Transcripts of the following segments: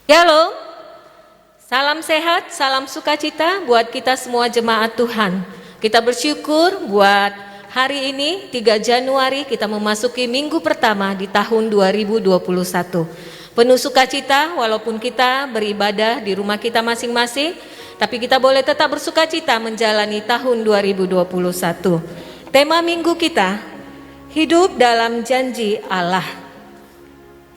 Halo, salam sehat, salam sukacita buat kita semua jemaat Tuhan. Kita bersyukur buat hari ini 3 Januari kita memasuki minggu pertama di tahun 2021. Penuh sukacita walaupun kita beribadah di rumah kita masing-masing, tapi kita boleh tetap bersukacita menjalani tahun 2021. Tema minggu kita, hidup dalam janji Allah.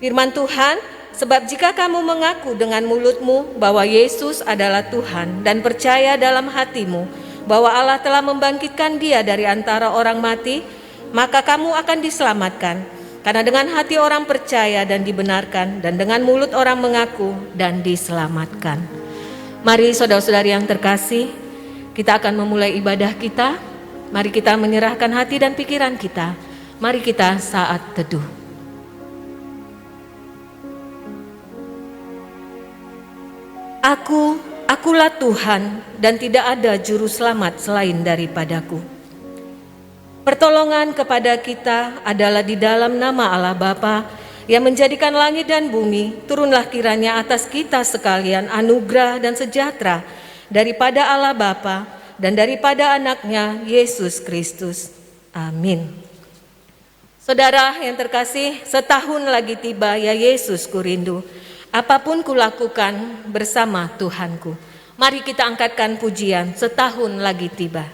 Firman Tuhan, sebab jika kamu mengaku dengan mulutmu bahwa Yesus adalah Tuhan dan percaya dalam hatimu bahwa Allah telah membangkitkan Dia dari antara orang mati, maka kamu akan diselamatkan. Karena dengan hati orang percaya dan dibenarkan, dan dengan mulut orang mengaku dan diselamatkan. Mari saudara-saudari yang terkasih, kita akan memulai ibadah kita. Mari kita menyerahkan hati dan pikiran kita. Mari kita saat teduh. Akulah Tuhan dan tidak ada juru selamat selain daripadaku. Pertolongan kepada kita adalah di dalam nama Allah Bapa yang menjadikan langit dan bumi. Turunlah kiranya atas kita sekalian anugerah dan sejahtera daripada Allah Bapa dan daripada anaknya Yesus Kristus. Amin. Saudara yang terkasih, setahun lagi tiba ya Yesus kurindu. Apapun kulakukan bersama Tuhanku. Mari kita angkatkan pujian, setahun lagi tiba.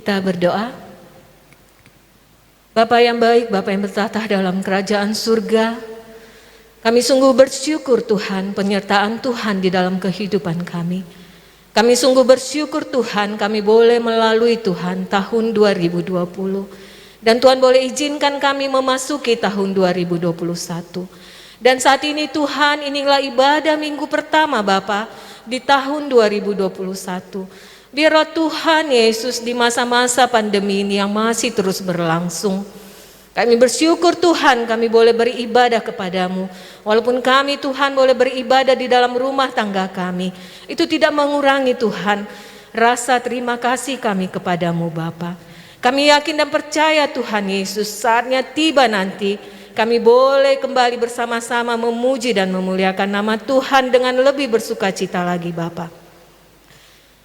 Kita berdoa. Bapa yang baik, Bapa yang bertata dalam kerajaan surga, kami sungguh bersyukur Tuhan penyertaan Tuhan di dalam kehidupan kami. Kami sungguh bersyukur Tuhan kami boleh melalui Tuhan tahun 2020. Dan Tuhan boleh izinkan kami memasuki tahun 2021. Dan saat ini Tuhan, inilah ibadah minggu pertama Bapa di tahun 2021. Biar Tuhan Yesus di masa-masa pandemi ini yang masih terus berlangsung. Kami bersyukur Tuhan kami boleh beribadah kepadamu. Walaupun kami Tuhan boleh beribadah di dalam rumah tangga kami. Itu tidak mengurangi Tuhan rasa terima kasih kami kepadamu Bapa. Kami yakin dan percaya Tuhan Yesus saatnya tiba nanti. Kami boleh kembali bersama-sama memuji dan memuliakan nama Tuhan dengan lebih bersukacita lagi Bapa.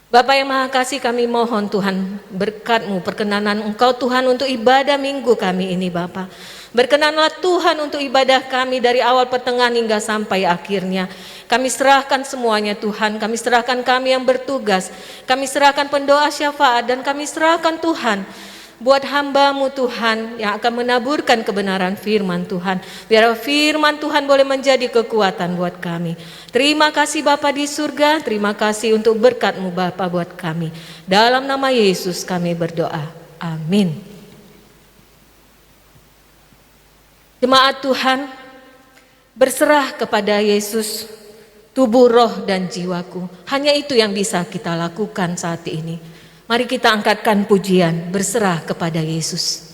Bapa yang Maha Kasih, kami mohon Tuhan berkat-Mu, perkenanan Engkau Tuhan untuk ibadah minggu kami ini Bapa. Berkenanlah Tuhan untuk ibadah kami dari awal pertengahan hingga sampai akhirnya. Kami serahkan semuanya Tuhan, kami serahkan kami yang bertugas, kami serahkan pendoa syafaat dan kami serahkan Tuhan buat hamba-Mu Tuhan yang akan menaburkan kebenaran firman Tuhan. Biar firman Tuhan boleh menjadi kekuatan buat kami. Terima kasih Bapa di surga, terima kasih untuk berkat-Mu Bapa buat kami. Dalam nama Yesus kami berdoa. Amin. Jemaat Tuhan, berserah kepada Yesus, tubuh, roh, dan jiwaku. Hanya itu yang bisa kita lakukan saat ini. Mari kita angkatkan pujian, berserah kepada Yesus.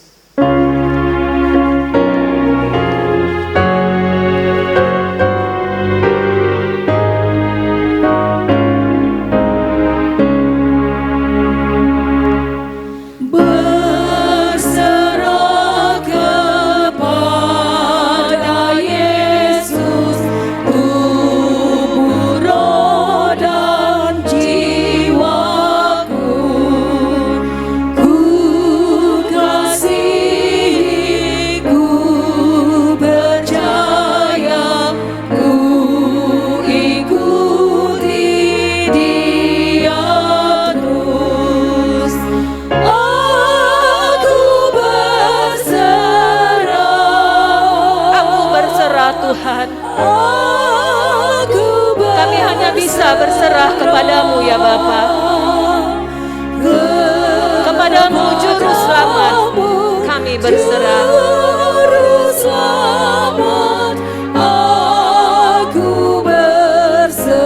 kami berserah. Juru selamat, aku berserah.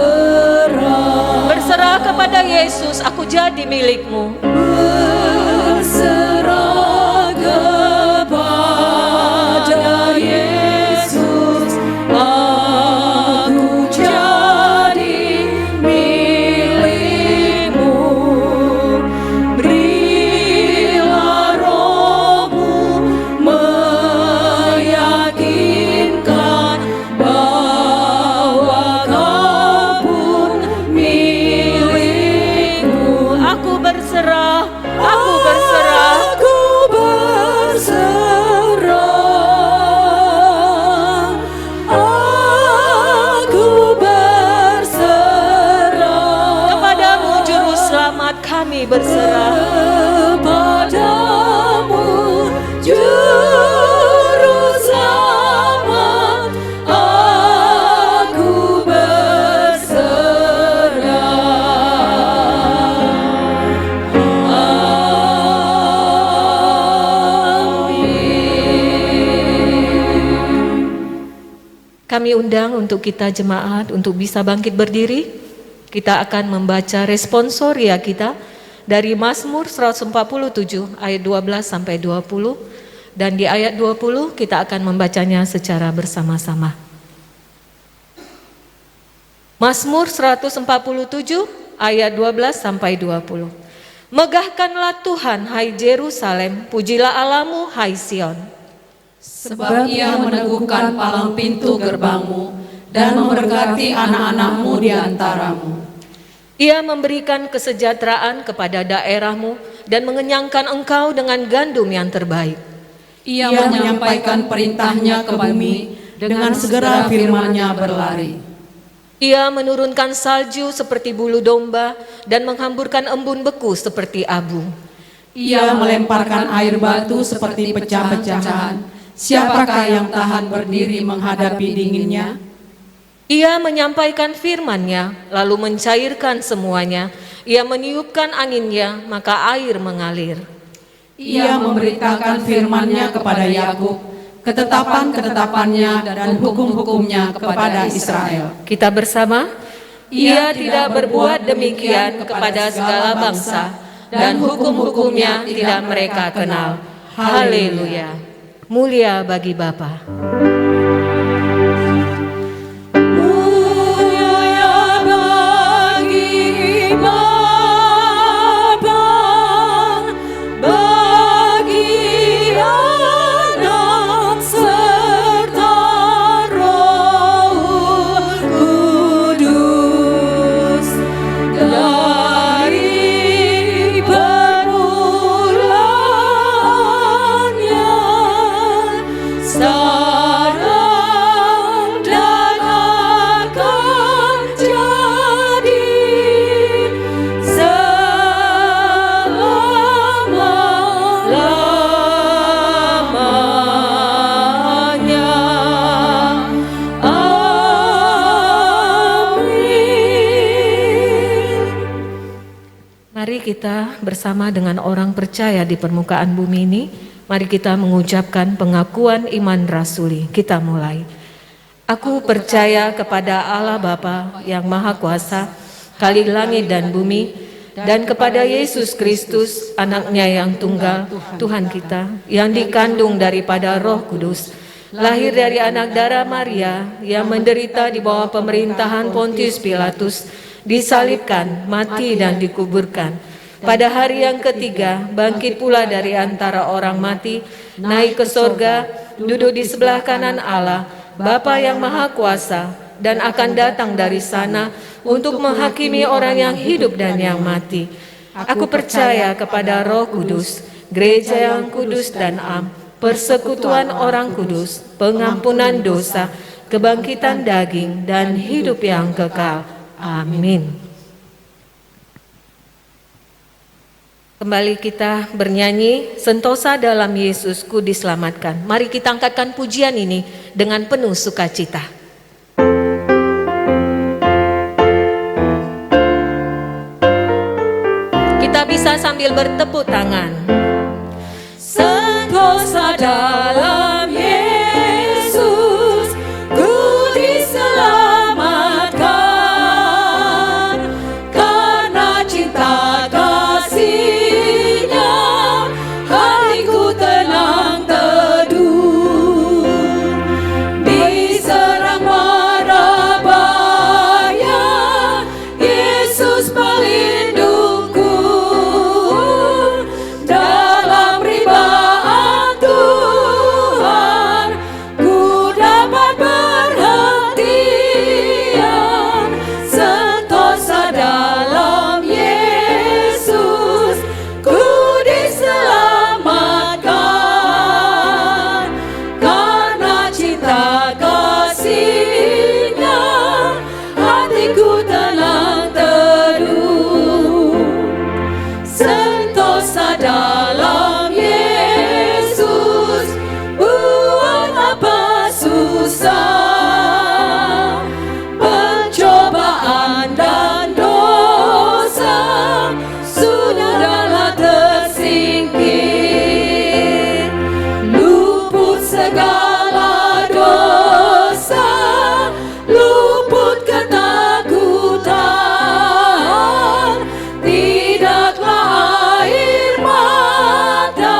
Berserah kepada Yesus, aku jadi milikmu. Berserah kepada Yesus, aku jadi milikmu. Berilah rohmu meyakinkan bahwa kau pun milikmu. Aku berserah, aku berserah. Aku berserah. Aku berserah. Kepadamu Juru Selamat kami berserah. Kepadamu Juru Selamat, aku berserah. Kami undang untuk kita jemaat untuk bisa bangkit berdiri. Kita akan membaca responsoria kita dari Mazmur 147 ayat 12 sampai 20, dan di ayat 20 kita akan membacanya secara bersama-sama. Mazmur 147 ayat 12 sampai 20. Megahkanlah Tuhan hai Yerusalem, pujilah Allahmu hai Sion. Sebab ia meneguhkan palang pintu gerbangmu dan memberkati anak-anakmu di antaramu. Ia memberikan kesejahteraan kepada daerahmu dan mengenyangkan engkau dengan gandum yang terbaik. Ia menyampaikan perintahnya ke bumi, dengan segera firman-Nya berlari. Ia menurunkan salju seperti bulu domba dan menghamburkan embun beku seperti abu. Ia melemparkan air batu seperti pecah-pecahan. Siapakah yang tahan berdiri menghadapi dinginnya? Ia menyampaikan firman-Nya, lalu mencairkan semuanya. Ia meniupkan anginnya, maka air mengalir. Ia memberitakan firman-Nya kepada Yakub, ketetapan-ketetapannya dan hukum-hukumnya kepada Israel. Kita bersama. Ia tidak berbuat demikian kepada segala bangsa, dan hukum-hukumnya tidak mereka kenal. Haleluya. Mulia bagi Bapa. Mari kita bersama dengan orang percaya di permukaan bumi ini, mari kita mengucapkan pengakuan iman rasuli. Kita mulai. Aku percaya kepada Allah Bapa yang Maha Kuasa, Khalik langit dan bumi, dan kepada Yesus Kristus, anaknya yang tunggal, Tuhan kita, yang dikandung daripada Roh Kudus, lahir dari anak darah Maria, yang menderita di bawah pemerintahan Pontius Pilatus, disalibkan, mati dan dikuburkan. Pada hari yang ketiga, bangkit pula dari antara orang mati, naik ke sorga, duduk di sebelah kanan Allah, Bapa yang Maha Kuasa, dan akan datang dari sana untuk menghakimi orang yang hidup dan yang mati. Aku percaya kepada Roh Kudus, gereja yang kudus dan am, persekutuan orang kudus, pengampunan dosa, kebangkitan daging, dan hidup yang kekal. Amin. Kembali kita bernyanyi Sentosa dalam Yesusku diselamatkan. Mari kita angkatkan pujian ini dengan penuh sukacita. Kita bisa sambil bertepuk tangan. Sentosa Sentosa dalam Yesus, ku diselamatkan. Karena cinta kasih-Nya, hatiku tenang teduh. Diserang mara bahaya, Yesus pelindungku. Dalam ribaan Tuhan, ku dapat perhatian. Sentosa dalam Yesus, ku diselamatkan. Karena cinta kasih-Nya, hatiku tenang teduh. Sentosa dalam Yesus, buat apa susah, pencobaan dan dosa sudahlah tersingkir. Luput segala dosa, luput ketakutan. Tidaklah air mata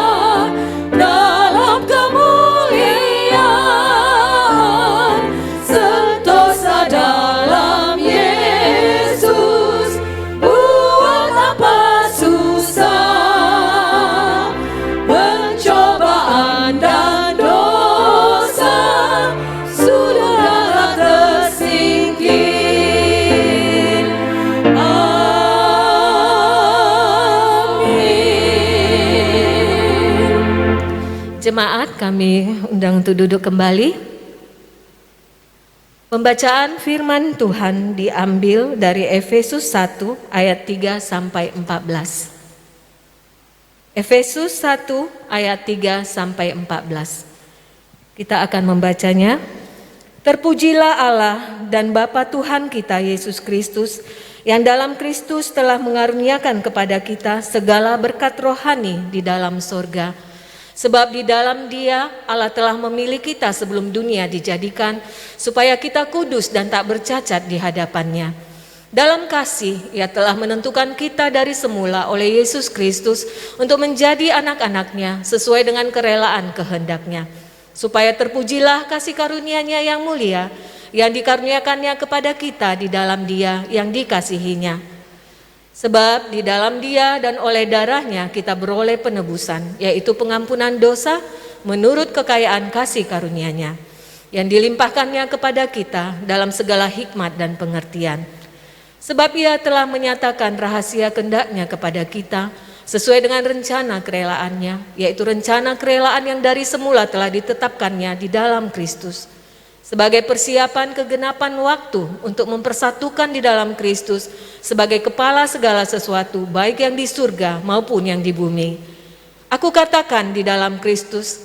dalam kemuliaan. Sentosa dalam Yesus, buat apa susah, pencobaan dan dosa sudahlah tersingkir. Amin. Jemaat, kami undang untuk duduk kembali. Pembacaan firman Tuhan diambil dari Efesus 1 ayat 3 sampai 14. Efesus 1 ayat 3 sampai 14. Kita akan membacanya. Terpujilah Allah dan Bapa Tuhan kita Yesus Kristus, yang dalam Kristus telah mengaruniakan kepada kita segala berkat rohani di dalam sorga. Sebab di dalam Dia Allah telah memilih kita sebelum dunia dijadikan, supaya kita kudus dan tak bercacat di hadapan-Nya. Dalam kasih Ia telah menentukan kita dari semula oleh Yesus Kristus untuk menjadi anak-anak-Nya sesuai dengan kerelaan kehendak-Nya, supaya terpujilah kasih karunia-Nya yang mulia yang dikaruniakannya kepada kita di dalam Dia yang dikasihi-Nya. Sebab di dalam Dia dan oleh darah-Nya kita beroleh penebusan, yaitu pengampunan dosa menurut kekayaan kasih karunia-Nya yang dilimpahkannya kepada kita dalam segala hikmat dan pengertian. Sebab Ia telah menyatakan rahasia kehendak-Nya kepada kita sesuai dengan rencana kerelaan-Nya, yaitu rencana kerelaan yang dari semula telah ditetapkannya di dalam Kristus, sebagai persiapan kegenapan waktu untuk mempersatukan di dalam Kristus sebagai kepala segala sesuatu, baik yang di surga maupun yang di bumi. Aku katakan di dalam Kristus,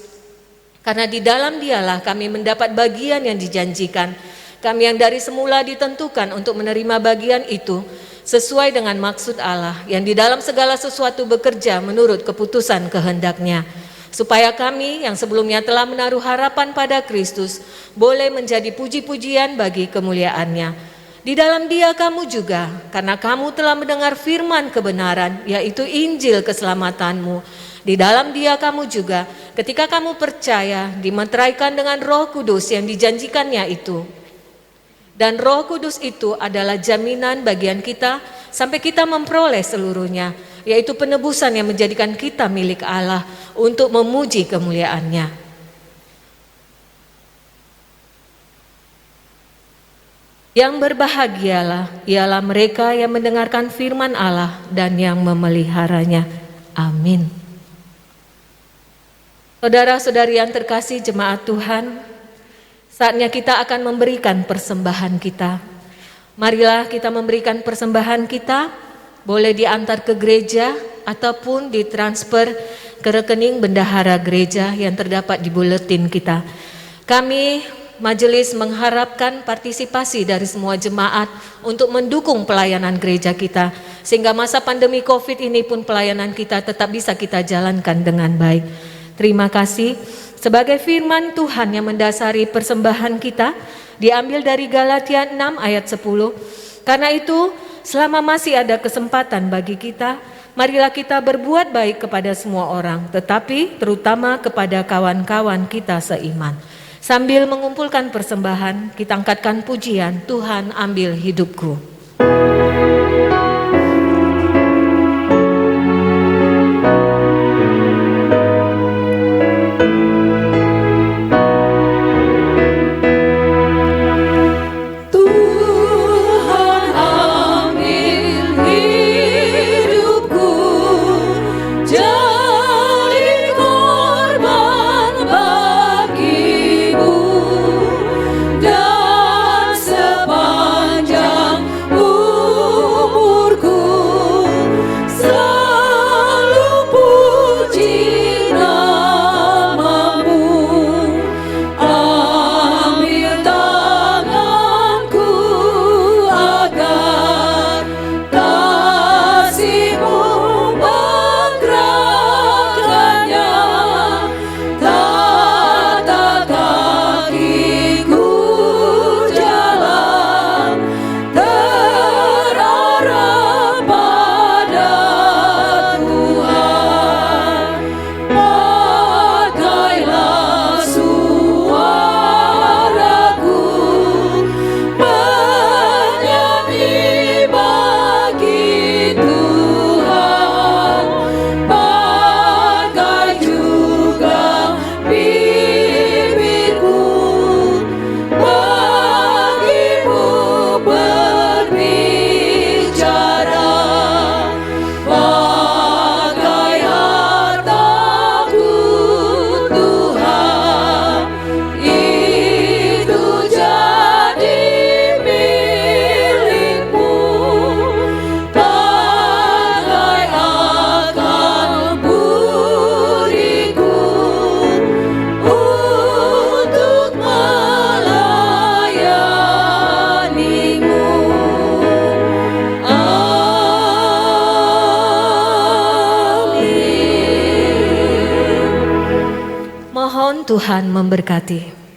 karena di dalam Dialah kami mendapat bagian yang dijanjikan. Kami yang dari semula ditentukan untuk menerima bagian itu sesuai dengan maksud Allah yang di dalam segala sesuatu bekerja menurut keputusan kehendak-Nya, supaya kami yang sebelumnya telah menaruh harapan pada Kristus boleh menjadi puji-pujian bagi kemuliaan-Nya. Di dalam Dia kamu juga, karena kamu telah mendengar firman kebenaran, yaitu Injil keselamatanmu. Di dalam Dia kamu juga, ketika kamu percaya, dimeteraikan dengan Roh Kudus yang dijanjikannya itu. Dan Roh Kudus itu adalah jaminan bagian kita sampai kita memperoleh seluruhnya, yaitu penebusan yang menjadikan kita milik Allah untuk memuji kemuliaan-Nya. Yang berbahagialah ialah mereka yang mendengarkan firman Allah dan yang memeliharanya. Amin. Saudara-saudari yang terkasih jemaat Tuhan, saatnya kita akan memberikan persembahan kita. Marilah kita memberikan persembahan kita, boleh diantar ke gereja ataupun ditransfer ke rekening bendahara gereja yang terdapat di buletin kita. Kami majelis mengharapkan partisipasi dari semua jemaat untuk mendukung pelayanan gereja kita, sehingga masa pandemi COVID ini pun pelayanan kita tetap bisa kita jalankan dengan baik. Terima kasih. Sebagai firman Tuhan yang mendasari persembahan kita, diambil dari Galatia 6 ayat 10. Karena itu, selama masih ada kesempatan bagi kita, marilah kita berbuat baik kepada semua orang, tetapi terutama kepada kawan-kawan kita seiman. Sambil mengumpulkan persembahan, kita angkatkan pujian, Tuhan ambil hidupku. Tuhan memberkati.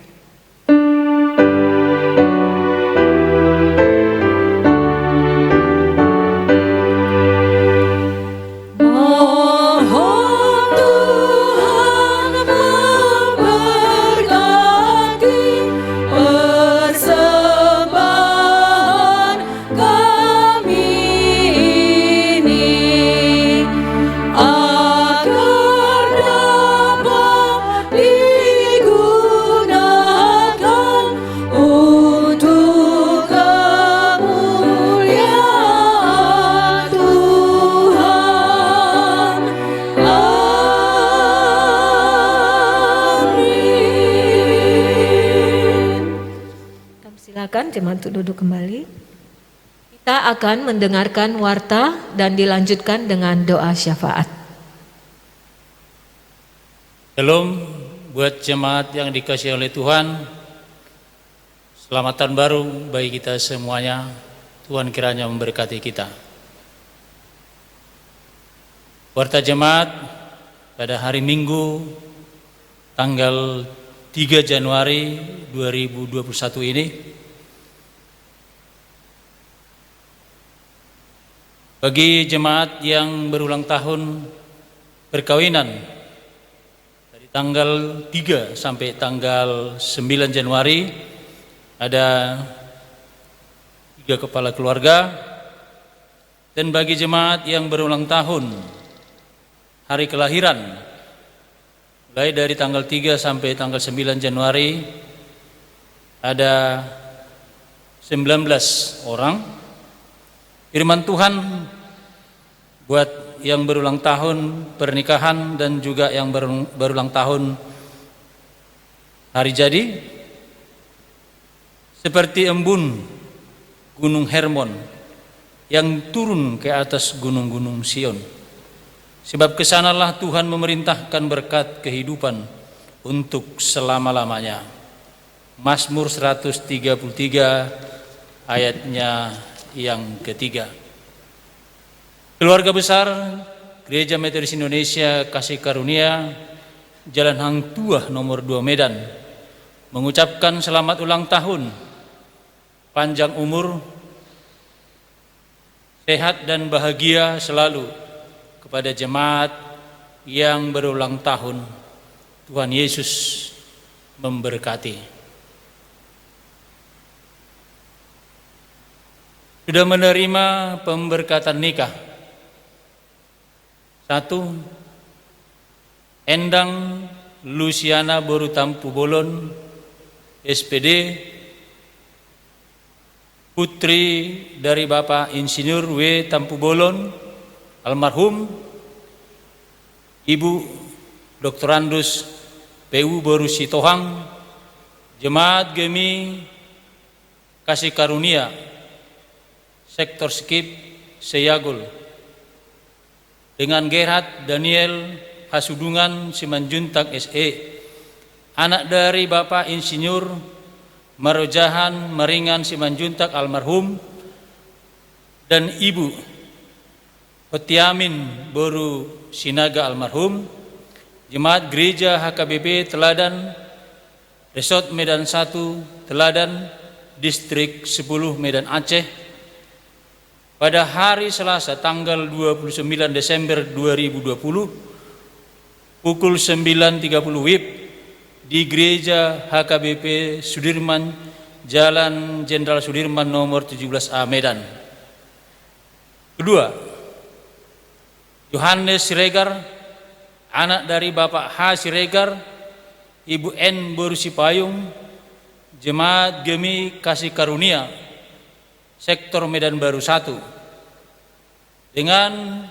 Jemaat untuk duduk kembali. Kita akan mendengarkan warta dan dilanjutkan dengan doa syafaat. Shalom buat jemaat yang dikasihi oleh Tuhan. Selamatan baru bagi kita semuanya. Tuhan kiranya memberkati kita. Warta jemaat pada hari Minggu tanggal 3 Januari 2021 ini. Bagi jemaat yang berulang tahun perkawinan dari tanggal 3 sampai tanggal 9 Januari ada 3 kepala keluarga, dan bagi jemaat yang berulang tahun hari kelahiran mulai dari tanggal 3 sampai tanggal 9 Januari ada 19 orang. Firman Tuhan buat yang berulang tahun pernikahan dan juga yang berulang tahun hari jadi, seperti embun Gunung Hermon yang turun ke atas gunung-gunung Sion. Sebab kesanalah Tuhan memerintahkan berkat kehidupan untuk selama-lamanya. Mazmur 133 ayatnya yang ketiga. Keluarga besar Gereja Metodis Indonesia Kasih Karunia Jalan Hang Tuah nomor 2 Medan, mengucapkan selamat ulang tahun, panjang umur, sehat dan bahagia selalu kepada jemaat yang berulang tahun. Tuhan Yesus memberkati. Sudah menerima pemberkatan nikah. 1. Endang Luciana Boru Tampu Bolon, SPD, putri dari Bapak Insinyur W. Tampu Bolon, almarhum, Ibu Dr. Andus PU Boru Sitohang, Jemaat Gemi Kasih Karunia, Sektor Skip Seyagul, dengan Gerhard Daniel Hasudungan Simanjuntak SE, anak dari Bapak Insinyur Marojahan Maringan Simanjuntak almarhum, dan Ibu Petiamin Boru Sinaga almarhum, Jemaat Gereja HKBP Teladan, Resort Medan 1 Teladan, Distrik 10 Medan Aceh, pada hari Selasa tanggal 29 Desember 2020 pukul 9.30 WIB di Gereja HKBP Sudirman, Jalan Jenderal Sudirman nomor 17A Medan. Kedua, Yohanes Siregar, anak dari Bapak H. Siregar, Ibu N. Boru Sipayung, Jemaat Gemi Kasih Karunia, Sektor Medan Baru 1, dengan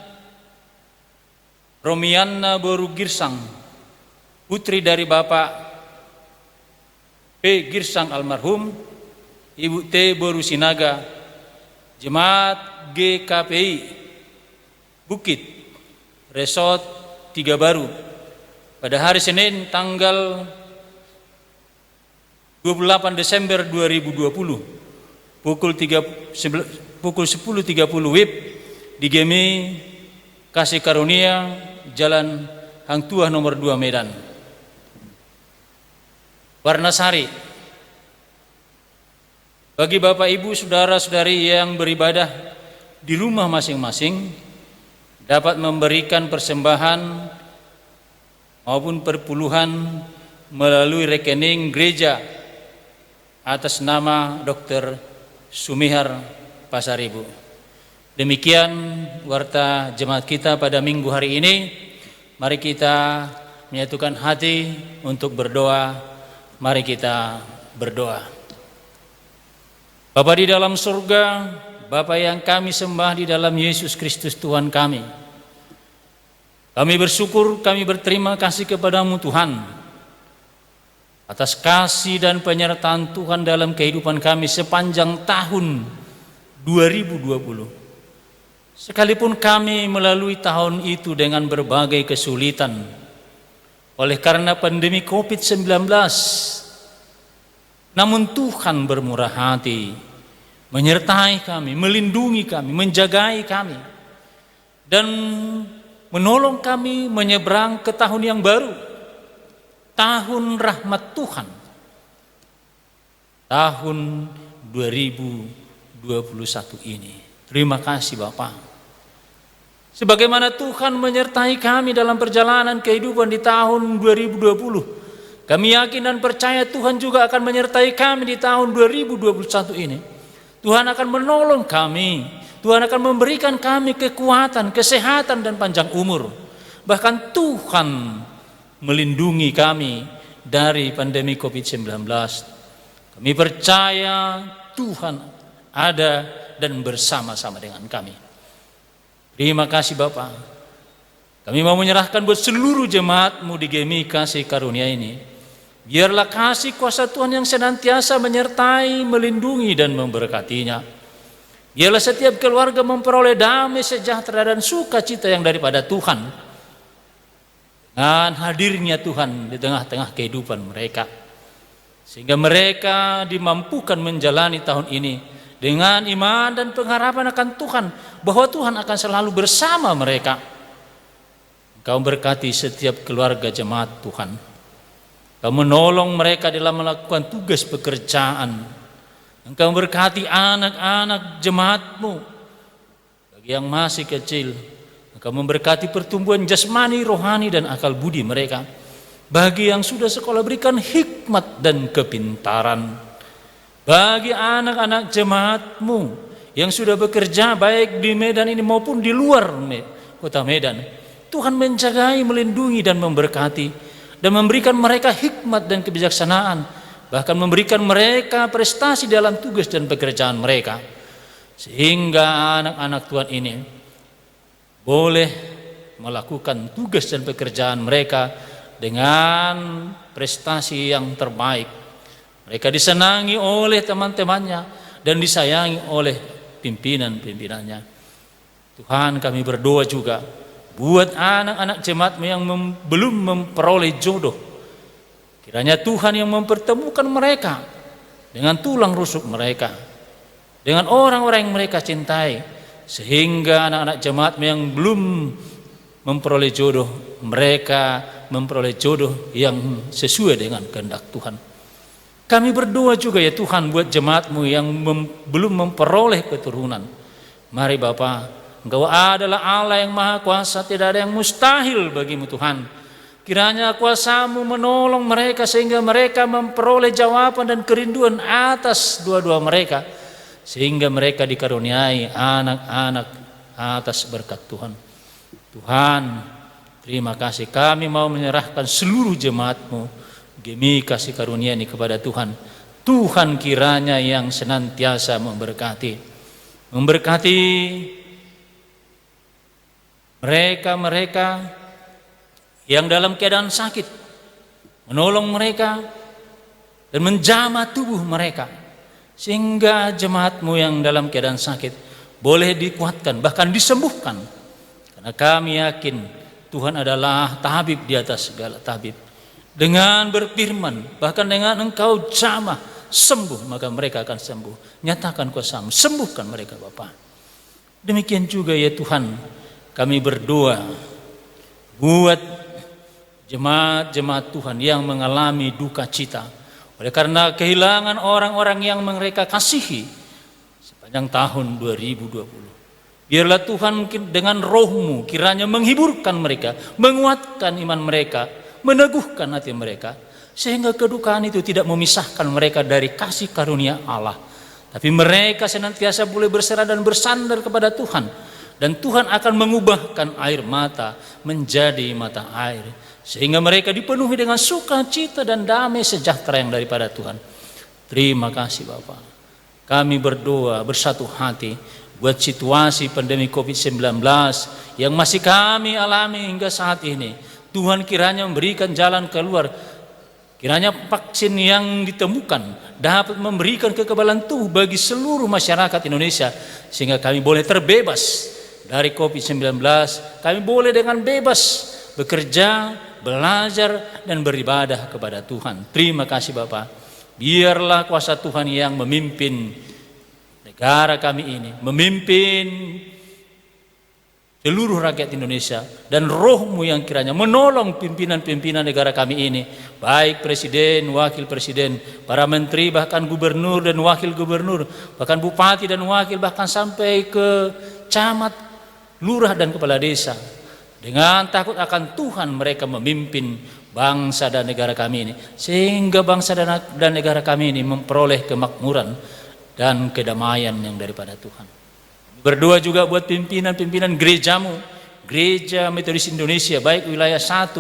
Romiana Boru Girsang, putri dari Bapak P. Girsang almarhum, Ibu T. Boru Sinaga, Jemaat GKPI Bukit Resort 3 Baru, pada hari Senin tanggal 28 Desember 2020 pukul 10.30 WIB di Gemi Kasih Karunia, Jalan Hang Tuah nomor 2 Medan. Warnasari, bagi Bapak Ibu saudara-saudari yang beribadah di rumah masing-masing dapat memberikan persembahan maupun perpuluhan melalui rekening gereja atas nama Dr. Sumihar Pasaribu. Demikian warta jemaat kita pada minggu hari ini. Mari kita menyatukan hati untuk berdoa. Mari kita berdoa. Bapa di dalam surga, Bapa yang kami sembah di dalam Yesus Kristus Tuhan kami, kami bersyukur, kami berterima kasih kepadamu Tuhan atas kasih dan penyertaan Tuhan dalam kehidupan kami sepanjang tahun 2020. Sekalipun kami melalui tahun itu dengan berbagai kesulitan oleh karena pandemi COVID-19, namun Tuhan bermurah hati, menyertai kami, melindungi kami, menjagai kami, dan menolong kami menyeberang ke tahun yang baru, tahun rahmat Tuhan, tahun 2021 ini. Terima kasih Bapak. Sebagaimana Tuhan menyertai kami dalam perjalanan kehidupan di tahun 2020, kami yakin dan percaya Tuhan juga akan menyertai kami di tahun 2021 ini. Tuhan akan menolong kami, Tuhan akan memberikan kami kekuatan, kesehatan dan panjang umur. Bahkan Tuhan melindungi kami dari pandemi COVID-19. Kami percaya Tuhan ada dan bersama-sama dengan kami. Terima kasih Bapak. Kami mau menyerahkan buat seluruh jemaat-Mu di Gemi Kasih Karunia ini. Biarlah kasih kuasa Tuhan yang senantiasa menyertai, melindungi dan memberkatinya. Biarlah setiap keluarga memperoleh damai, sejahtera dan sukacita yang daripada Tuhan. Dengan hadirnya Tuhan di tengah-tengah kehidupan mereka. Sehingga mereka dimampukan menjalani tahun ini dengan iman dan pengharapan akan Tuhan, bahwa Tuhan akan selalu bersama mereka. Engkau berkati setiap keluarga jemaat Tuhan. Engkau menolong mereka dalam melakukan tugas pekerjaan. Engkau berkati anak-anak jemaat-Mu. Bagi yang masih kecil, Engkau memberkati pertumbuhan jasmani, rohani, dan akal budi mereka. Bagi yang sudah sekolah, berikan hikmat dan kepintaran. Bagi anak-anak jemaat-Mu yang sudah bekerja baik di Medan ini maupun di luar kota Medan, Tuhan menjagai, melindungi, dan memberkati, dan memberikan mereka hikmat dan kebijaksanaan, bahkan memberikan mereka prestasi dalam tugas dan pekerjaan mereka, sehingga anak-anak Tuhan ini boleh melakukan tugas dan pekerjaan mereka dengan prestasi yang terbaik. Mereka disenangi oleh teman-temannya dan disayangi oleh pimpinan-pimpinannya. Tuhan, kami berdoa juga buat anak-anak jemaat-Mu yang belum memperoleh jodoh. Kiranya Tuhan yang mempertemukan mereka dengan tulang rusuk mereka, dengan orang-orang yang mereka cintai, sehingga anak-anak jemaat-Mu yang belum memperoleh jodoh, mereka memperoleh jodoh yang sesuai dengan kehendak Tuhan. Kami berdoa juga ya Tuhan buat jemaat-Mu yang belum memperoleh keturunan. Mari Bapa, Engkau adalah Allah yang Maha Kuasa, tidak ada yang mustahil bagi-Mu Tuhan. Kiranya kuasa-Mu menolong mereka sehingga mereka memperoleh jawaban dan kerinduan atas doa-doa mereka, sehingga mereka dikaruniai anak-anak atas berkat Tuhan. Tuhan, terima kasih, kami mau menyerahkan seluruh jemaat-Mu, Gemi kasih karunia ini kepada Tuhan. Tuhan kiranya yang senantiasa memberkati mereka yang dalam keadaan sakit, menolong mereka dan menjamah tubuh mereka, sehingga jemaat-Mu yang dalam keadaan sakit boleh dikuatkan, bahkan disembuhkan. Karena kami yakin Tuhan adalah tabib di atas segala tabib. Dengan berfirman, bahkan dengan Engkau jamah sembuh, maka mereka akan sembuh. Nyatakan kuasa-Mu, sembuhkan mereka Bapa. Demikian juga ya Tuhan, kami berdoa buat jemaat-jemaat Tuhan yang mengalami duka cita oleh karena kehilangan orang-orang yang mereka kasihi sepanjang tahun 2020. Biarlah Tuhan dengan roh-Mu kiranya menghiburkan mereka, menguatkan iman mereka, meneguhkan hati mereka, sehingga kedukaan itu tidak memisahkan mereka dari kasih karunia Allah, tapi mereka senantiasa boleh berserah dan bersandar kepada Tuhan, dan Tuhan akan mengubahkan air mata menjadi mata air, sehingga mereka dipenuhi dengan sukacita dan damai sejahtera yang daripada Tuhan. Terima kasih Bapa. Kami berdoa bersatu hati buat situasi pandemi COVID-19 yang masih kami alami hingga saat ini. Tuhan kiranya memberikan jalan keluar. Kiranya vaksin yang ditemukan dapat memberikan kekebalan tubuh bagi seluruh masyarakat Indonesia, sehingga kami boleh terbebas dari COVID-19. Kami boleh dengan bebas bekerja, belajar, dan beribadah kepada Tuhan. Terima kasih Bapak. Biarlah kuasa Tuhan yang memimpin negara kami ini, memimpin seluruh rakyat Indonesia, dan roh-Mu yang kiranya menolong pimpinan-pimpinan negara kami ini, baik presiden, wakil presiden, para menteri, bahkan gubernur dan wakil gubernur, bahkan bupati dan wakil, bahkan sampai ke camat, lurah, dan kepala desa. Dengan takut akan Tuhan mereka memimpin bangsa dan negara kami ini, sehingga bangsa dan negara kami ini memperoleh kemakmuran dan kedamaian yang daripada Tuhan. Berdoa juga buat pimpinan-pimpinan gereja-Mu, Gereja Metodis Indonesia, baik wilayah 1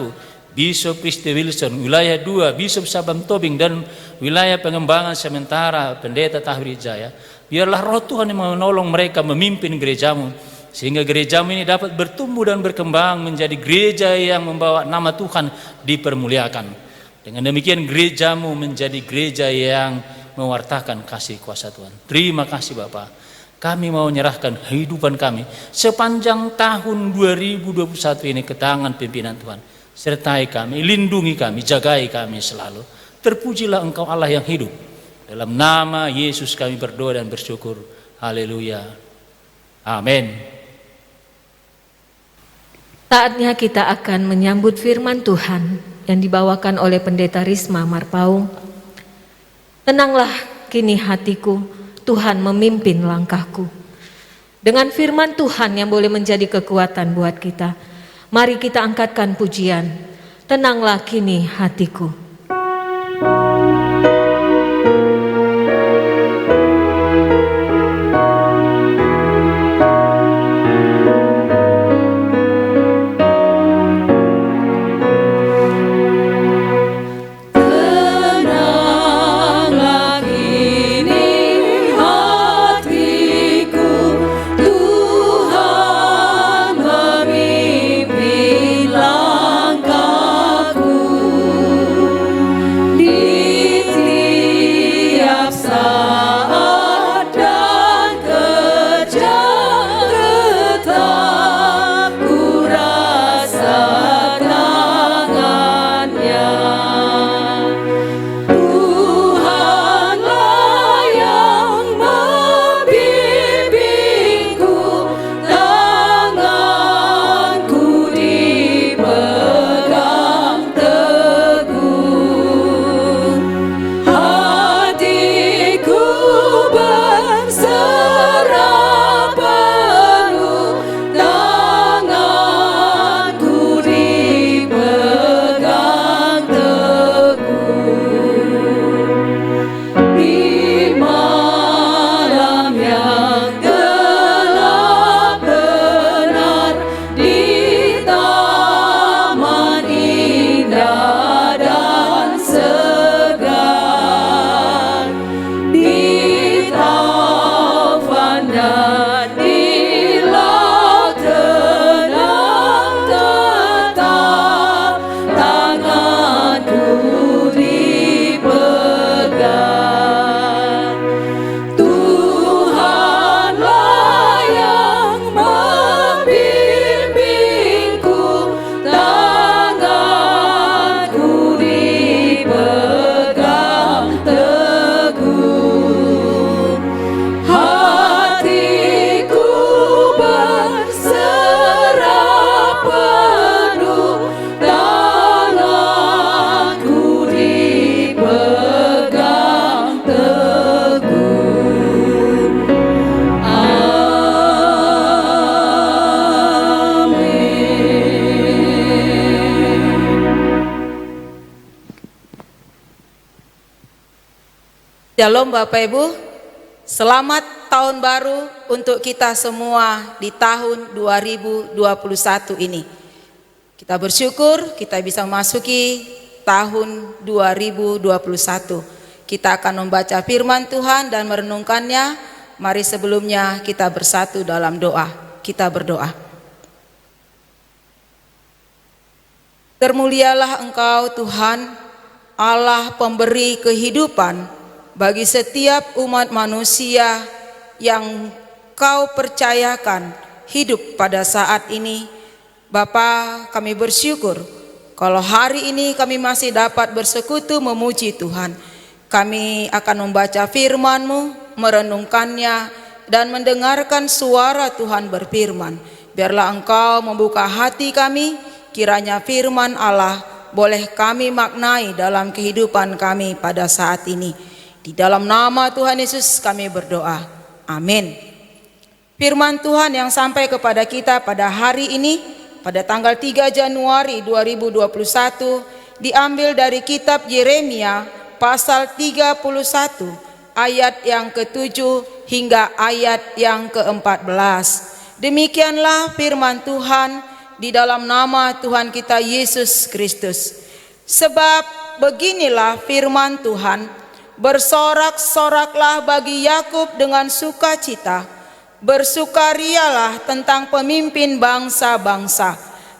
Bishop Christy Wilson, wilayah 2 Bishop Sabam Tobing, dan wilayah pengembangan sementara Pendeta Tahwil Jaya. Biarlah roh Tuhan yang menolong mereka memimpin gereja-Mu, sehingga gereja-Mu ini dapat bertumbuh dan berkembang menjadi gereja yang membawa nama Tuhan dipermuliakan. Dengan demikian gereja-Mu menjadi gereja yang mewartakan kasih kuasa Tuhan. Terima kasih Bapak. Kami mau menyerahkan kehidupan kami sepanjang tahun 2021 ini ke tangan pimpinan Tuhan. Sertai kami, lindungi kami, jagai kami selalu. Terpujilah Engkau Allah yang hidup. Dalam nama Yesus kami berdoa dan bersyukur. Haleluya. Amin. Saatnya kita akan menyambut firman Tuhan yang dibawakan oleh Pendeta Risma Marpaung. Tenanglah kini hatiku, Tuhan memimpin langkahku. Dengan firman Tuhan yang boleh menjadi kekuatan buat kita, mari kita angkatkan pujian. Tenanglah kini hatiku. Shalom Bapak Ibu, selamat tahun baru untuk kita semua di tahun 2021 ini. Kita bersyukur kita bisa memasuki tahun 2021. Kita akan membaca firman Tuhan dan merenungkannya. Mari sebelumnya kita bersatu dalam doa. Kita berdoa. Termulialah Engkau Tuhan, Allah pemberi kehidupan bagi setiap umat manusia yang Kau percayakan hidup pada saat ini. Bapa, kami bersyukur kalau hari ini kami masih dapat bersekutu memuji Tuhan. Kami akan membaca firman-Mu, merenungkannya, dan mendengarkan suara Tuhan berfirman. Biarlah Engkau membuka hati kami, kiranya firman Allah boleh kami maknai dalam kehidupan kami pada saat ini. Di dalam nama Tuhan Yesus kami berdoa. Amin. Firman Tuhan yang sampai kepada kita pada hari ini, pada tanggal 3 Januari 2021, diambil dari kitab Yeremia pasal 31 ayat yang ke-7 hingga ayat yang ke-14. Demikianlah firman Tuhan di dalam nama Tuhan kita Yesus Kristus. Sebab beginilah firman Tuhan, bersorak-soraklah bagi Yakub dengan sukacita, bersukarialah tentang pemimpin bangsa-bangsa.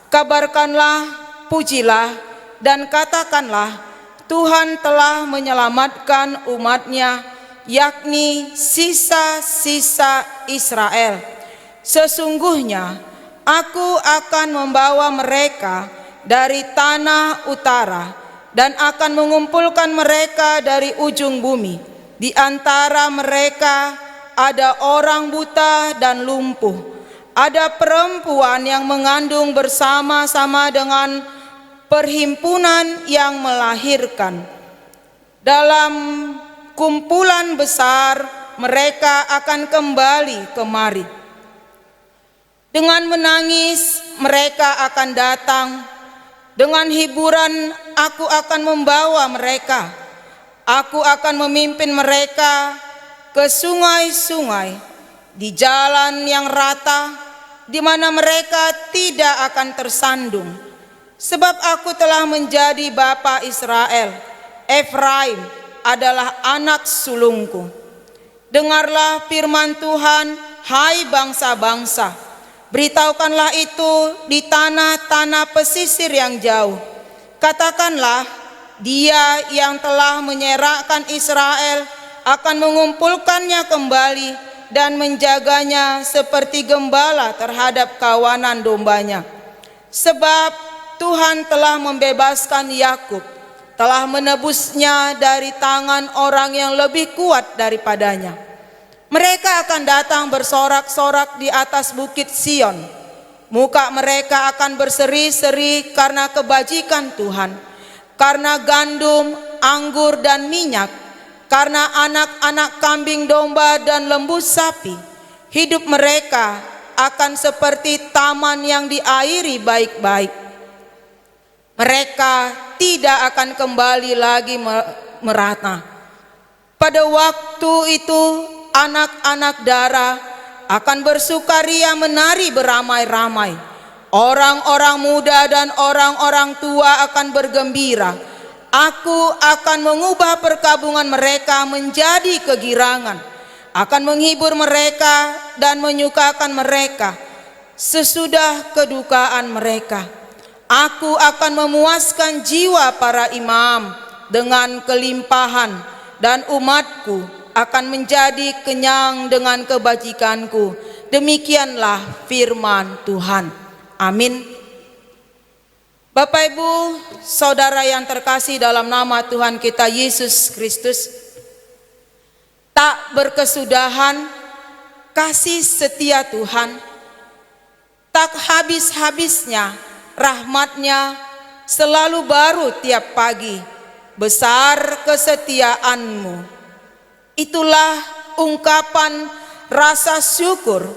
Kabarkanlah, pujilah, dan katakanlah, Tuhan telah menyelamatkan umatnya, yakni sisa-sisa Israel. Sesungguhnya aku akan membawa mereka dari tanah utara dan akan mengumpulkan mereka dari ujung bumi. Di antara mereka ada orang buta dan lumpuh, ada perempuan yang mengandung bersama-sama dengan perhimpunan yang melahirkan. Dalam kumpulan besar mereka akan kembali kemari. Dengan menangis mereka akan datang. Dengan hiburan aku akan membawa mereka. Aku akan memimpin mereka ke sungai-sungai, di jalan yang rata, di mana mereka tidak akan tersandung. Sebab aku telah menjadi bapa Israel. Efraim adalah anak sulungku. Dengarlah firman Tuhan, hai bangsa-bangsa. Beritahukanlah itu di tanah-tanah pesisir yang jauh. Katakanlah, Dia yang telah menyerahkan Israel akan mengumpulkannya kembali dan menjaganya seperti gembala terhadap kawanan dombanya. Sebab Tuhan telah membebaskan Yakub, telah menebusnya dari tangan orang yang lebih kuat daripadanya. Mereka akan datang bersorak-sorak di atas bukit Sion. Muka mereka akan berseri-seri karena kebajikan Tuhan, karena gandum, anggur dan minyak, karena anak-anak kambing domba dan lembu sapi. Hidup mereka akan seperti taman yang diairi baik-baik. Mereka tidak akan kembali lagi merata. Pada waktu itu anak-anak darah akan bersukaria menari beramai-ramai. Orang-orang muda dan orang-orang tua akan bergembira. Aku akan mengubah perkabungan mereka menjadi kegirangan. Akan menghibur mereka dan menyukakan mereka sesudah kedukaan mereka. Aku akan memuaskan jiwa para imam dengan kelimpahan, dan umatku akan menjadi kenyang dengan kebajikanku. Demikianlah firman Tuhan. Amin. Bapak Ibu, saudara yang terkasih dalam nama Tuhan kita Yesus Kristus, tak berkesudahan kasih setia Tuhan, tak habis-habisnya rahmat-Nya selalu baru tiap pagi. Besar kesetiaan-Mu. Itulah ungkapan rasa syukur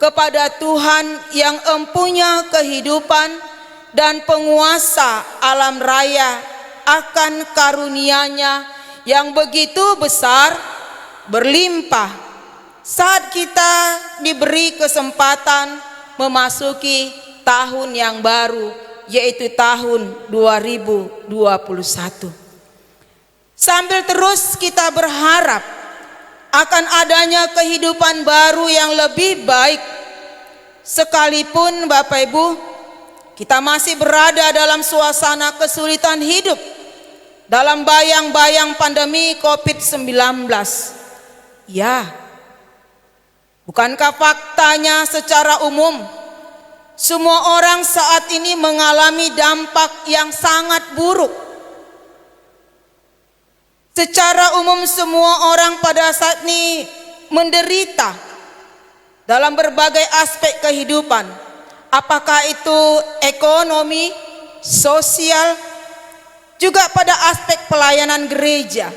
kepada Tuhan yang empunya kehidupan dan penguasa alam raya akan karunia-Nya yang begitu besar, berlimpah, saat kita diberi kesempatan memasuki tahun yang baru, yaitu tahun 2021. Sambil terus kita berharap akan adanya kehidupan baru yang lebih baik, sekalipun Bapak Ibu kita masih berada dalam suasana kesulitan hidup dalam bayang-bayang pandemi COVID-19. Ya, bukankah faktanya secara umum semua orang saat ini mengalami dampak yang sangat buruk? Secara umum semua orang pada saat ini menderita dalam berbagai aspek kehidupan. Apakah itu ekonomi, sosial, juga pada aspek pelayanan gereja.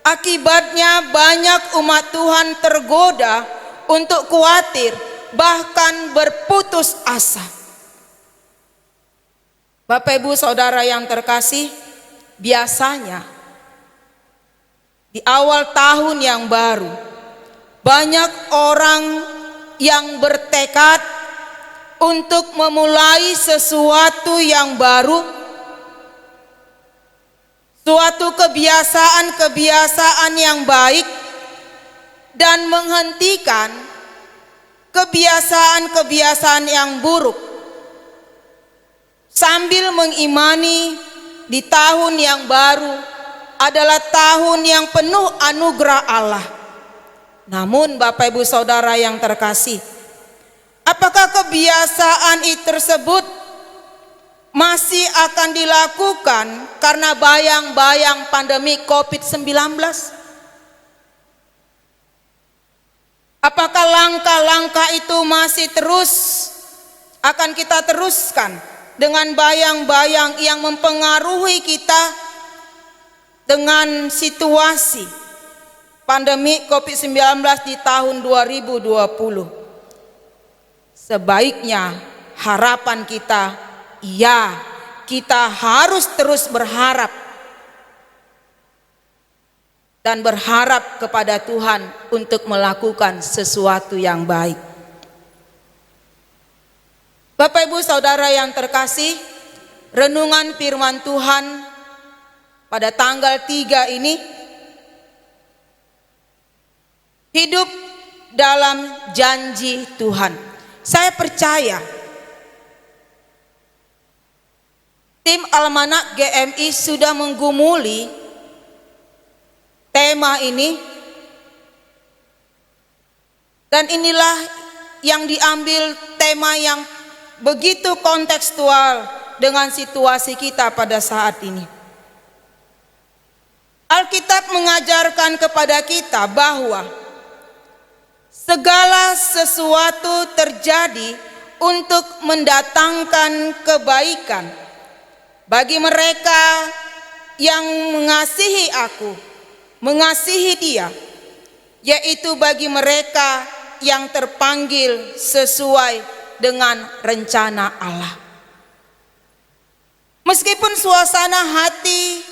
Akibatnya banyak umat Tuhan tergoda untuk khawatir, bahkan berputus asa. Bapak Ibu Saudara yang terkasih, biasanya di awal tahun yang baru, banyak orang yang bertekad untuk memulai sesuatu yang baru, suatu kebiasaan-kebiasaan yang baik, dan menghentikan kebiasaan-kebiasaan yang buruk, sambil mengimani di tahun yang baru adalah tahun yang penuh anugerah Allah. Namun Bapak Ibu Saudara yang terkasih, apakah kebiasaan tersebut masih akan dilakukan karena bayang-bayang pandemi COVID-19? Apakah langkah-langkah itu masih terus akan kita teruskan dengan bayang-bayang yang mempengaruhi kita dengan situasi pandemi COVID-19 di tahun 2020? Sebaiknya harapan kita, ya, kita harus terus berharap dan berharap kepada Tuhan untuk melakukan sesuatu yang baik. Bapak Ibu Saudara yang terkasih, renungan firman Tuhan pada tanggal 3 ini, hidup dalam janji Tuhan. Saya percaya tim Almanak GMI sudah menggumuli tema ini, dan inilah yang diambil tema yang begitu kontekstual dengan situasi kita pada saat ini. Alkitab mengajarkan kepada kita bahwa segala sesuatu terjadi untuk mendatangkan kebaikan bagi mereka yang mengasihi Aku, mengasihi Dia, yaitu bagi mereka yang terpanggil sesuai dengan rencana Allah. Meskipun suasana hati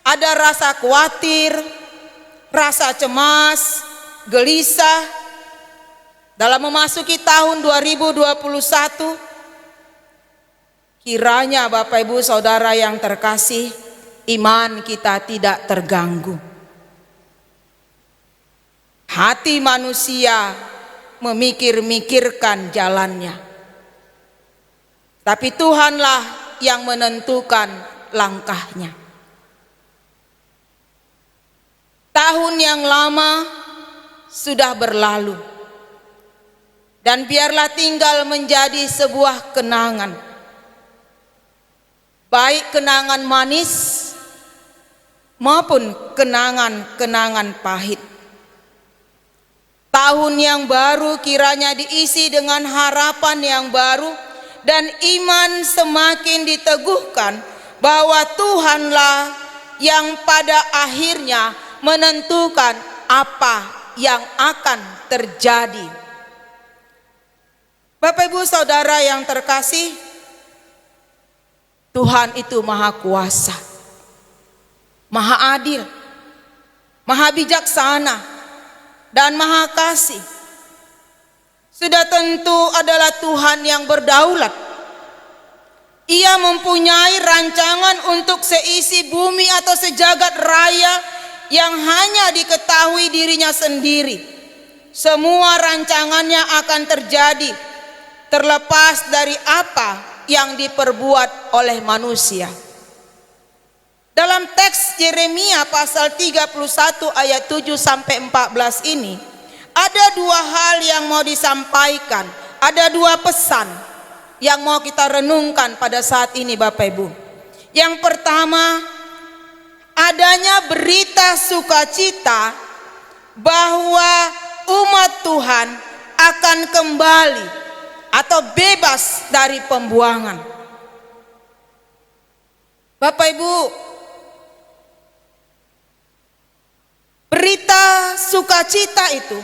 ada rasa khawatir, rasa cemas, gelisah dalam memasuki tahun 2021, kiranya Bapak Ibu Saudara yang terkasih, iman kita tidak terganggu. Hati manusia memikir-mikirkan jalannya, tapi Tuhanlah yang menentukan langkahnya. Tahun yang lama sudah berlalu, dan biarlah tinggal menjadi sebuah kenangan, baik kenangan manis maupun kenangan-kenangan pahit. Tahun yang baru kiranya diisi dengan harapan yang baru dan iman semakin diteguhkan bahwa Tuhanlah yang pada akhirnya menentukan apa yang akan terjadi. Bapak Ibu Saudara yang terkasih, Tuhan itu Maha Kuasa, Maha Adil, Maha Bijaksana, dan Maha Kasih. Sudah tentu adalah Tuhan yang berdaulat. Ia mempunyai rancangan untuk seisi bumi atau sejagat raya yang hanya diketahui dirinya sendiri. Semua rancangannya akan terjadi terlepas dari apa yang diperbuat oleh manusia. Dalam teks Yeremia pasal 31 ayat 7 sampai 14 ini, ada dua hal yang mau disampaikan, ada dua pesan yang mau kita renungkan pada saat ini Bapak Ibu. Yang pertama, adanya berita sukacita bahwa umat Tuhan akan kembali atau bebas dari pembuangan. Bapak Ibu, berita sukacita itu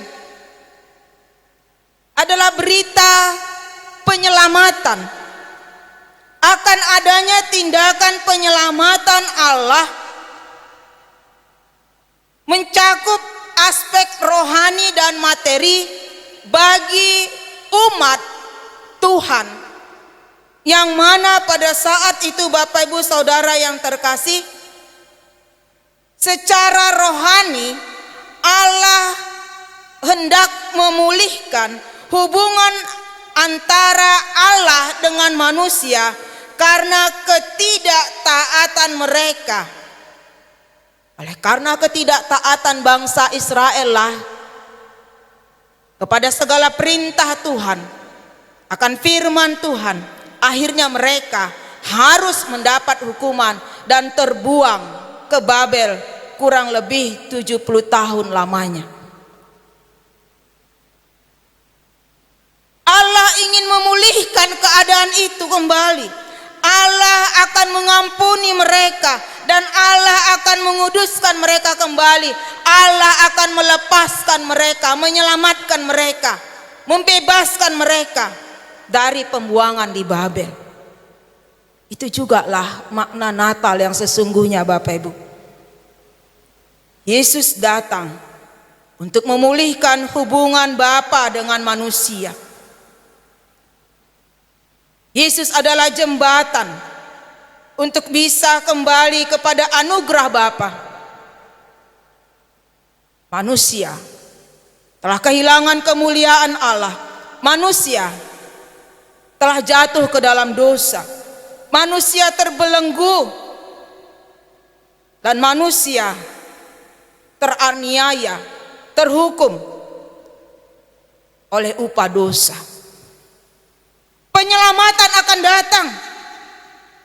adalah berita penyelamatan, akan adanya tindakan penyelamatan Allah mencakup aspek rohani dan materi bagi umat Tuhan, yang mana pada saat itu Bapak Ibu Saudara yang terkasih, secara rohani Allah hendak memulihkan hubungan antara Allah dengan manusia karena ketidaktaatan mereka. Oleh karena ketidaktaatan bangsa Israel lah kepada segala perintah Tuhan, akan firman Tuhan, akhirnya mereka harus mendapat hukuman dan terbuang ke Babel kurang lebih 70 tahun lamanya. ingin memulihkan keadaan itu kembali. Allah akan mengampuni mereka dan Allah akan menguduskan mereka kembali. Allah akan melepaskan mereka, menyelamatkan mereka, membebaskan mereka dari pembuangan di Babel. Itu jugalah makna Natal yang sesungguhnya, Bapak Ibu. Yesus datang untuk memulihkan hubungan Bapa dengan manusia. Yesus adalah jembatan untuk bisa kembali kepada anugerah Bapa. Manusia telah kehilangan kemuliaan Allah. Manusia telah jatuh ke dalam dosa. Manusia terbelenggu dan manusia teraniaya, terhukum oleh upah dosa. Penyelamatan akan datang,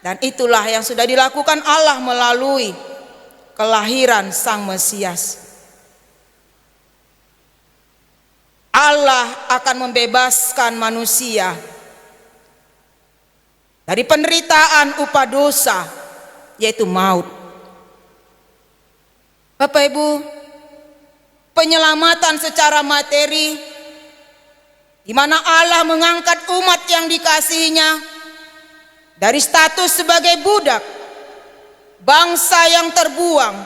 dan itulah yang sudah dilakukan Allah melalui kelahiran Sang Mesias. Allah akan membebaskan manusia dari penderitaan upah dosa, yaitu maut. Bapak Ibu, penyelamatan secara materi, di mana Allah mengangkat umat yang dikasihinya dari status sebagai budak, bangsa yang terbuang,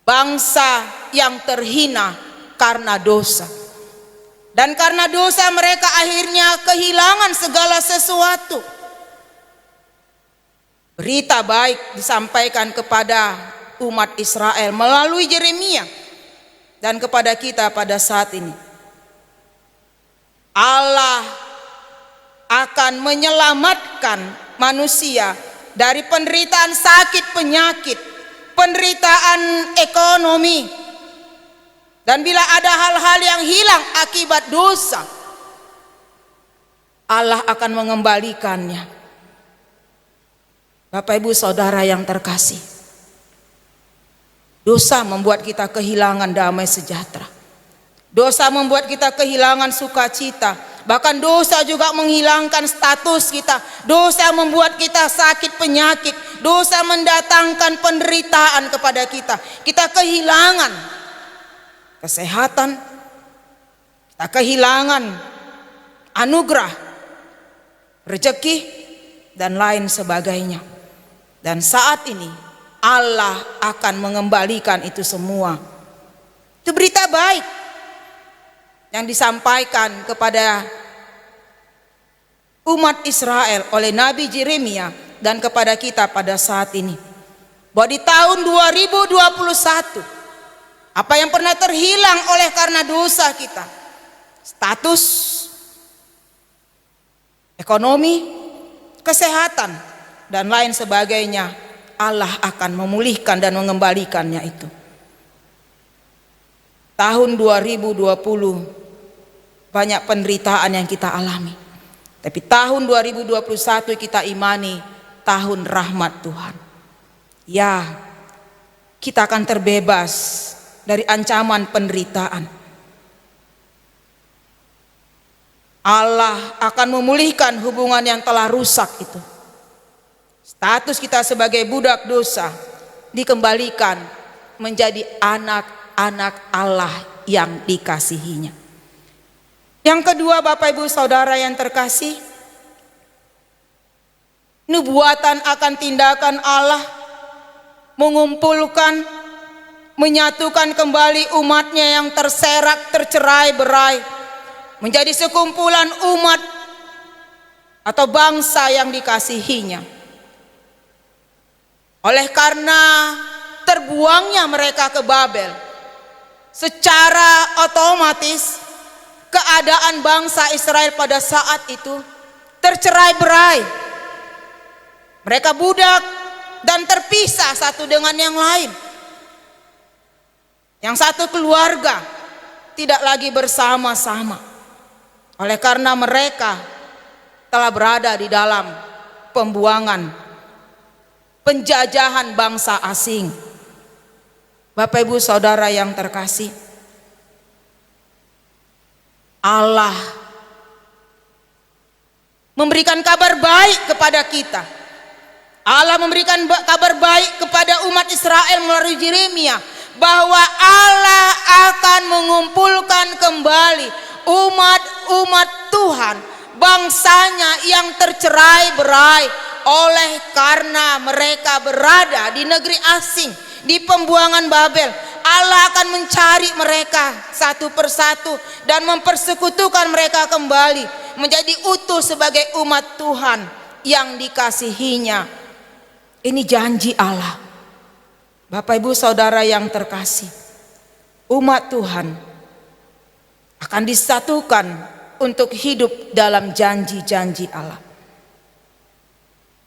bangsa yang terhina karena dosa. Dan karena dosa mereka akhirnya kehilangan segala sesuatu. Berita baik disampaikan kepada umat Israel melalui Yeremia dan kepada kita pada saat ini. Allah akan menyelamatkan manusia dari penderitaan sakit penyakit, penderitaan ekonomi. Dan bila ada hal-hal yang hilang akibat dosa, Allah akan mengembalikannya. Bapak Ibu Saudara yang terkasih, dosa membuat kita kehilangan damai sejahtera. Dosa membuat kita kehilangan sukacita. Bahkan dosa juga menghilangkan status kita. Dosa membuat kita sakit penyakit. Dosa mendatangkan penderitaan kepada kita. Kita kehilangan kesehatan, kita kehilangan anugerah, rezeki, dan lain sebagainya. Dan saat ini Allah akan mengembalikan itu semua. Itu berita baik yang disampaikan kepada umat Israel oleh Nabi Yeremia dan kepada kita pada saat ini. Bahwa di tahun 2021, apa yang pernah terhilang oleh karena dosa kita, status, ekonomi, kesehatan, dan lain sebagainya, Allah akan memulihkan dan mengembalikannya itu. Tahun 2020 banyak penderitaan yang kita alami. Tapi tahun 2021 kita imani tahun rahmat Tuhan. Ya, kita akan terbebas dari ancaman penderitaan. Allah akan memulihkan hubungan yang telah rusak itu. Status kita sebagai budak dosa dikembalikan menjadi anak-anak Allah yang dikasihinya. Yang kedua, Bapak Ibu Saudara yang terkasih, nubuatan akan tindakan Allah mengumpulkan, menyatukan kembali umatnya yang terserak, tercerai-berai menjadi sekumpulan umat atau bangsa yang dikasihinya. Oleh karena terbuangnya mereka ke Babel, secara otomatis keadaan bangsa Israel pada saat itu tercerai-berai. Mereka budak dan terpisah satu dengan yang lain. Yang satu keluarga tidak lagi bersama-sama. Oleh karena mereka telah berada di dalam pembuangan, penjajahan bangsa asing. Bapak Ibu Saudara yang terkasih, Allah memberikan kabar baik kepada kita. Allah memberikan kabar baik kepada umat Israel melalui Yeremia bahwa Allah akan mengumpulkan kembali umat Tuhan, bangsanya yang tercerai-berai oleh karena mereka berada di negeri asing, di pembuangan Babel. Allah akan mencari mereka satu persatu dan mempersekutukan mereka kembali menjadi utuh sebagai umat Tuhan yang dikasihinya. Ini janji Allah. Bapak Ibu Saudara yang terkasih, umat Tuhan akan disatukan untuk hidup dalam janji-janji Allah.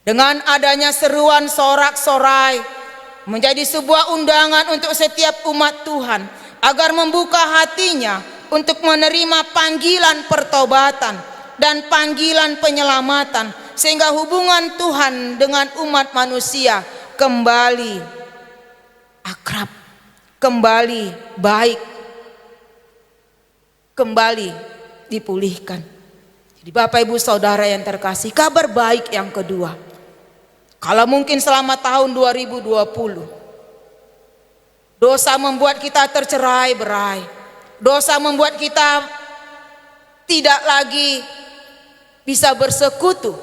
Dengan adanya seruan sorak-sorai menjadi sebuah undangan untuk setiap umat Tuhan agar membuka hatinya untuk menerima panggilan pertobatan dan panggilan penyelamatan, sehingga hubungan Tuhan dengan umat manusia kembali akrab, kembali baik, kembali dipulihkan. Jadi Bapak Ibu Saudara yang terkasih, kabar baik yang kedua, kalau mungkin selama tahun 2020 dosa membuat kita tercerai-berai, dosa membuat kita tidak lagi bisa bersekutu,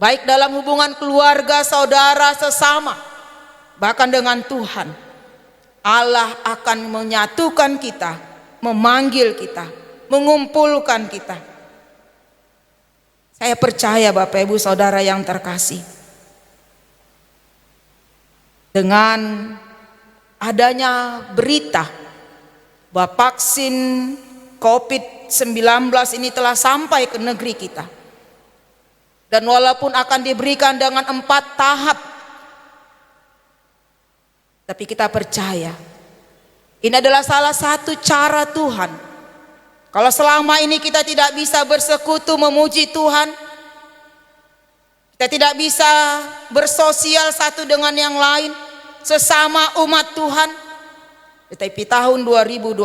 baik dalam hubungan keluarga, saudara, sesama, bahkan dengan Tuhan. Allah akan menyatukan kita, memanggil kita, mengumpulkan kita. Saya percaya Bapak Ibu Saudara yang terkasih, dengan adanya berita bahwa vaksin COVID-19 ini telah sampai ke negeri kita, dan walaupun akan diberikan dengan 4 tahap, tapi kita percaya ini adalah salah satu cara Tuhan. Kalau selama ini kita tidak bisa bersekutu memuji Tuhan, kita tidak bisa bersosial satu dengan yang lain sesama umat Tuhan, tetapi tahun 2021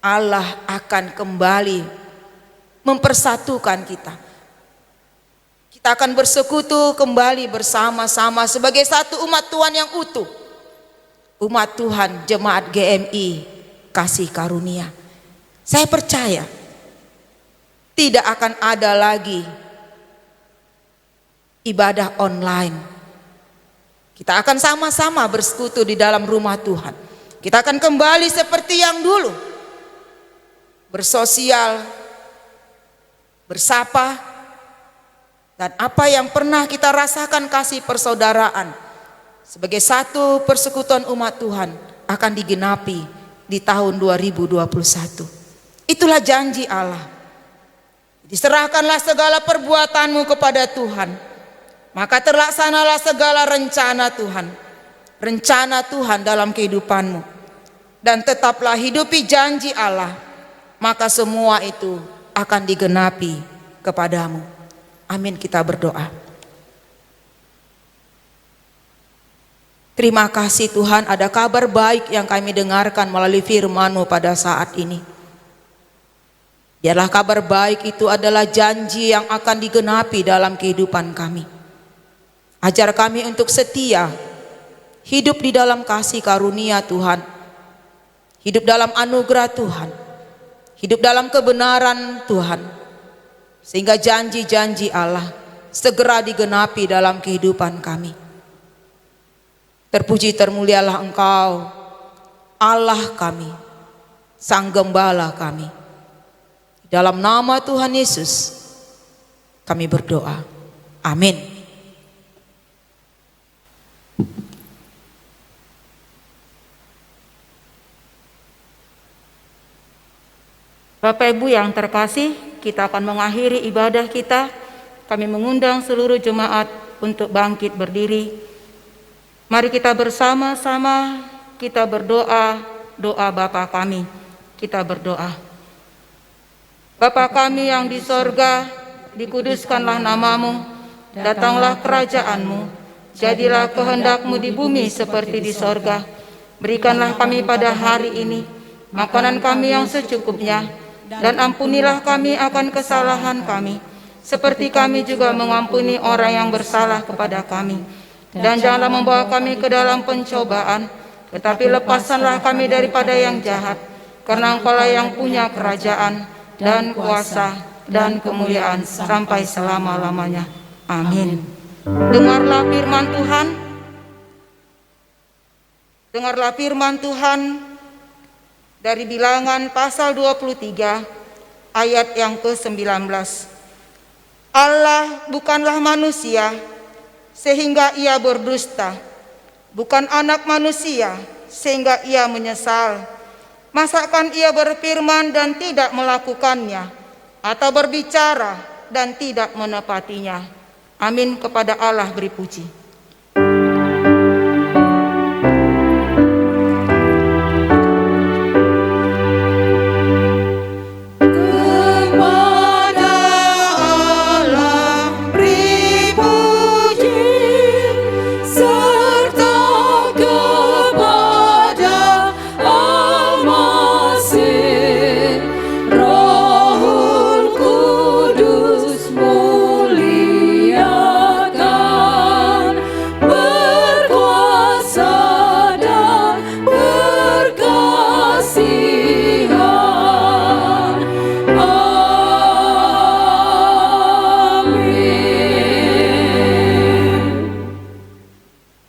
Allah akan kembali mempersatukan kita. Kita akan bersekutu kembali bersama-sama sebagai satu umat Tuhan yang utuh. Umat Tuhan Jemaat GMI Kasih Karunia. Saya percaya tidak akan ada lagi ibadah online. Kita akan sama-sama bersekutu di dalam rumah Tuhan. Kita akan kembali seperti yang dulu, bersosial, bersapa, dan apa yang pernah kita rasakan kasih persaudaraan sebagai satu persekutuan umat Tuhan akan digenapi di tahun 2021. Itulah janji Allah. Diserahkanlah segala perbuatanmu kepada Tuhan, maka terlaksanalah segala rencana Tuhan, rencana Tuhan dalam kehidupanmu, dan tetaplah hidupi janji Allah, maka semua itu akan digenapi kepadamu. Amin. Kita berdoa. Terima kasih Tuhan, ada kabar baik yang kami dengarkan melalui firman-Mu pada saat ini. Biarlah kabar baik itu adalah janji yang akan digenapi dalam kehidupan kami. Ajar kami untuk setia, hidup di dalam kasih karunia Tuhan, hidup dalam anugerah Tuhan, hidup dalam kebenaran Tuhan, sehingga janji-janji Allah segera digenapi dalam kehidupan kami. Terpuji termulialah Engkau, Allah kami, Sang Gembala kami. Dalam nama Tuhan Yesus kami berdoa. Amin. Bapak Ibu yang terkasih, kita akan mengakhiri ibadah kita. Kami mengundang seluruh jemaat untuk bangkit berdiri. Mari kita bersama-sama kita berdoa, doa Bapa kami. Kita berdoa. Bapa kami yang di sorga, dikuduskanlah namamu, datanglah kerajaan-Mu, jadilah kehendak-Mu di bumi seperti di sorga. Berikanlah kami pada hari ini makanan kami yang secukupnya, dan ampunilah kami akan kesalahan kami, seperti kami juga mengampuni orang yang bersalah kepada kami. Dan janganlah membawa kami ke dalam pencobaan, tetapi lepaskanlah kami daripada yang jahat, karena Engkaulah yang punya kerajaan dan kuasa dan kemuliaan sampai selama-lamanya. Amin. Dengarlah firman Tuhan. Dengarlah firman Tuhan dari Bilangan pasal 23 ayat yang ke-19. Allah bukanlah manusia sehingga ia berdusta, bukan anak manusia sehingga ia menyesal. Masakan ia berfirman dan tidak melakukannya, atau berbicara dan tidak menepatinya? Amin. Kepada Allah beri puji.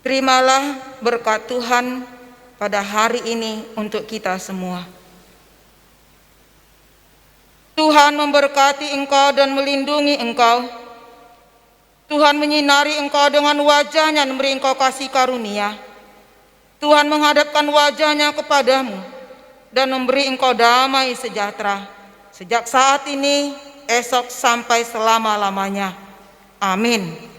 Terimalah berkat Tuhan pada hari ini untuk kita semua. Tuhan memberkati engkau dan melindungi engkau. Tuhan menyinari engkau dengan wajah-Nya dan memberi engkau kasih karunia. Tuhan menghadapkan wajah-Nya kepadamu dan memberi engkau damai sejahtera, sejak saat ini, esok sampai selama-lamanya. Amin.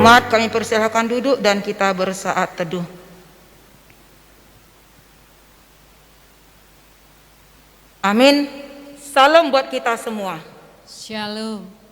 Jemaat, kami persilakan duduk dan kita bersaat teduh. Amin. Salam buat kita semua. Shalom.